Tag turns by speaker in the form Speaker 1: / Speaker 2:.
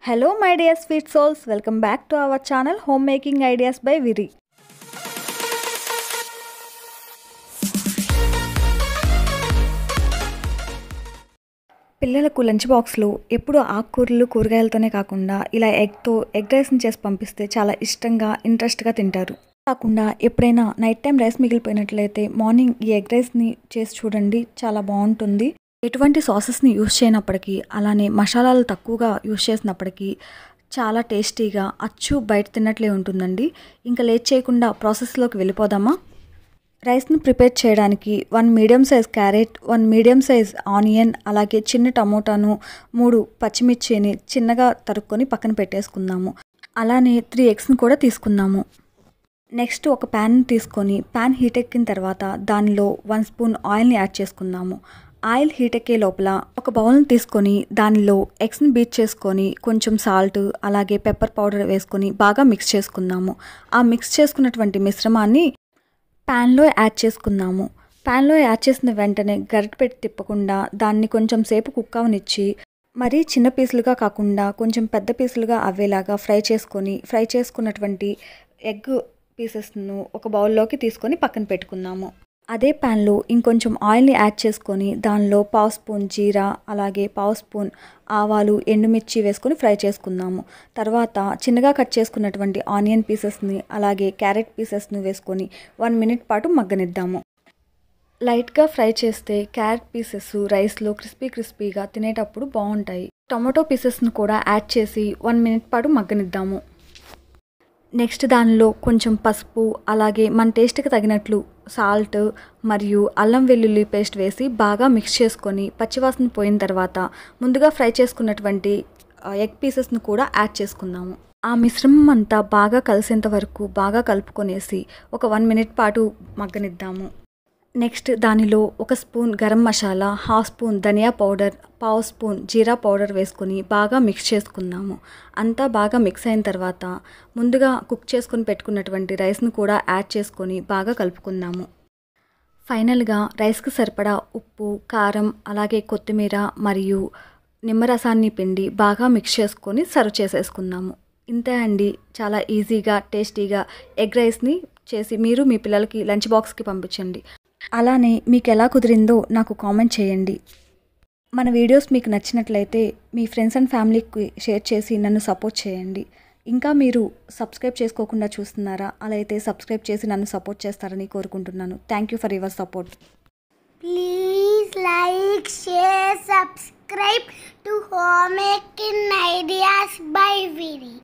Speaker 1: Hello my dear sweet souls, welcome back to our channel Homemaking Ideas by Viri. పిల్లలకు lunch బాక్స్లో ఎప్పుడు ఆకుకూరలు కూరగాయలతోనే కాకుండా ఇలా ఎగ్ రైస్ని చేసి పంపిస్తే చాలా ఇష్టంగా ఇంట్రెస్ట్గా తింటారు. కాకుండా ఎప్పుడైనా నైట్ టైం రైస్ మిగిలిపోయినట్లయితే మార్నింగ్ ఈ ఎగ్ రైస్ని చేసి చూడండి, చాలా బాగుంటుంది. ఎటువంటి సాసెస్ని యూస్ చేయనప్పటికీ అలానే మసాలాలు తక్కువగా యూస్ చేసినప్పటికీ చాలా టేస్టీగా అచ్చు బయట తిన్నట్లే ఉంటుందండి. ఇంకా లేట్ చేయకుండా ప్రాసెస్లోకి వెళ్ళిపోదామా? రైస్ని ప్రిపేర్ చేయడానికి 1 medium size carrot, 1 medium size onion, అలాగే చిన్న టమోటాను, 3 పచ్చిమిర్చిని చిన్నగా తరుక్కొని పక్కన పెట్టేసుకుందాము. అలానే 3 ఎగ్స్ని కూడా తీసుకుందాము. నెక్స్ట్ ఒక ప్యాన్ తీసుకొని ప్యాన్ హీట్ ఎక్కిన తర్వాత దానిలో 1 స్పూన్ ఆయిల్ని యాడ్ చేసుకుందాము. ఆయిల్ హీట్ ఎక్కే లోపల ఒక బౌల్ని తీసుకొని దానిలో ఎగ్స్ని బీట్ చేసుకొని కొంచెం సాల్ట్ అలాగే పెప్పర్ పౌడర్ వేసుకొని బాగా మిక్స్ చేసుకుందాము. ఆ మిక్స్ చేసుకున్నటువంటి మిశ్రమాన్ని ప్యాన్లో యాడ్ చేసుకుందాము. ప్యాన్లో యాడ్ చేసిన వెంటనే గరిటె పెట్టి తిప్పకుండా దాన్ని కొంచెం సేపు కుక్ అవనిచ్చి మరీ చిన్న పీసులుగా కాకుండా కొంచెం పెద్ద పీసులుగా అవ్వేలాగా ఫ్రై చేసుకున్నటువంటి ఎగ్ పీసెస్ను ఒక బౌల్లోకి తీసుకొని పక్కన పెట్టుకుందాము. అదే ప్యాన్లో ఇంకొంచెం ఆయిల్ని యాడ్ చేసుకొని దానిలో 1/2 స్పూన్ జీరా అలాగే 1/2 స్పూన్ ఆవాలు, ఎండుమిర్చి వేసుకొని ఫ్రై చేసుకుందాము. తర్వాత చిన్నగా కట్ చేసుకున్నటువంటి ఆనియన్ పీసెస్ని అలాగే క్యారెట్ పీసెస్ని వేసుకొని 1 మినిట్ పాటు మగ్గనిద్దాము. లైట్గా ఫ్రై చేస్తే క్యారెట్ పీసెస్ రైస్లో క్రిస్పీగా తినేటప్పుడు బాగుంటాయి. టొమాటో పీసెస్ను కూడా యాడ్ చేసి 1 మినిట్ పాటు మగ్గనిద్దాము. నెక్స్ట్ దానిలో కొంచెం పసుపు అలాగే మన టేస్ట్కి తగినట్లు సాల్ట్ మరియు అల్లం వెల్లుల్లి పేస్ట్ వేసి బాగా మిక్స్ చేసుకొని పచ్చివాసన పోయిన తర్వాత ముందుగా ఫ్రై చేసుకున్నటువంటి ఎగ్ పీసెస్ను కూడా యాడ్ చేసుకుందాము. ఆ మిశ్రమం అంతా బాగా కలిసేంత వరకు బాగా కలుపుకొనేసి ఒక 1 మినిట్ పాటు మగ్గనిద్దాము. నెక్స్ట్ దానిలో 1 స్పూన్ గరం మసాలా, 1/2 స్పూన్ ధనియా పౌడర్, 1/2 స్పూన్ జీరా పౌడర్ వేసుకొని బాగా మిక్స్ చేసుకుందాము. అంతా బాగా మిక్స్ అయిన తర్వాత ముందుగా కుక్ చేసుకొని పెట్టుకున్నటువంటి రైస్ను కూడా యాడ్ చేసుకొని బాగా కలుపుకుందాము. ఫైనల్గా రైస్కి సరిపడా ఉప్పు, కారం అలాగే కొత్తిమీర మరియు నిమ్మరసాన్ని పిండి బాగా మిక్స్ చేసుకొని సర్వ్ చేసేసుకుందాము. ఇంతే అండి, చాలా ఈజీగా టేస్టీగా ఎగ్ రైస్ని చేసి మీరు మీ పిల్లలకి లంచ్ బాక్స్కి పంపించండి. అలానే మీకు ఎలా కుదిరిందో నాకు కామెంట్ చేయండి. మన వీడియోస్ మీకు నచ్చినట్లయితే మీ ఫ్రెండ్స్ అండ్ ఫ్యామిలీకి షేర్ చేసి నన్ను సపోర్ట్ చేయండి. ఇంకా మీరు సబ్స్క్రైబ్ చేసుకోకుండా చూస్తున్నారా? అలా అయితే సబ్స్క్రైబ్ చేసి నన్ను సపోర్ట్ చేస్తారని కోరుకుంటున్నాను. Thank you for your support.
Speaker 2: Please like, share, subscribe to Homemaking Ideas by Viri.